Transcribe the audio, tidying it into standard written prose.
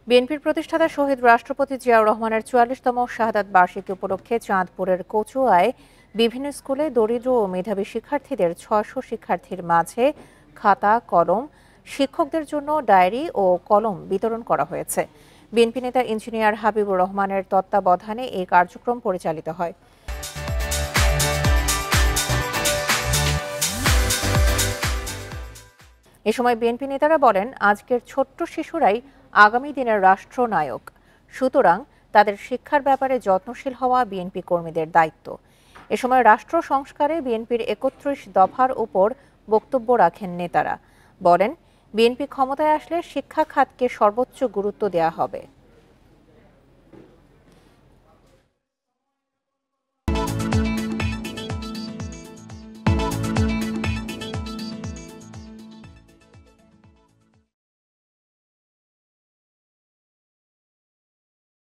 বিএনপির প্রতিষ্ঠাতা শহীদ রাষ্ট্রপতি জিয়াউর রহমানের ৪৪তম শাহাদাত বার্ষিকী উপলক্ষে চাঁদপুরের কচুয়ায় বিভিন্ন স্কুলে দরিদ্র ও মেধাবী শিক্ষার্থীদের ৬০০ শিক্ষার্থীর মাঝে খাতা, কলম, শিক্ষকদের জন্য ডায়েরি ও কলম বিতরণ করা হয়েছে। বিএনপি নেতা ইঞ্জিনিয়ার হাবিবুর রহমানের তত্ত্বাবধানে এই কার্যক্রম পরিচালিত হয়। এ সময় বিএনপি নেতারা বলেন, আজকের ছোট্ট শিশুরাই আগামী দিনের রাষ্ট্রনায়ক। সুতরাং তাদের শিক্ষার ব্যাপারে যত্নশীল হওয়া বিএনপি কর্মীদের দায়িত্ব। এ সময় রাষ্ট্র সংস্কারে বিএনপির ৩১ দফার উপর বক্তব্য রাখেন নেতারা। বলেন, বিএনপি ক্ষমতায় আসলে শিক্ষা খাতকে সর্বোচ্চ গুরুত্ব দেওয়া হবে।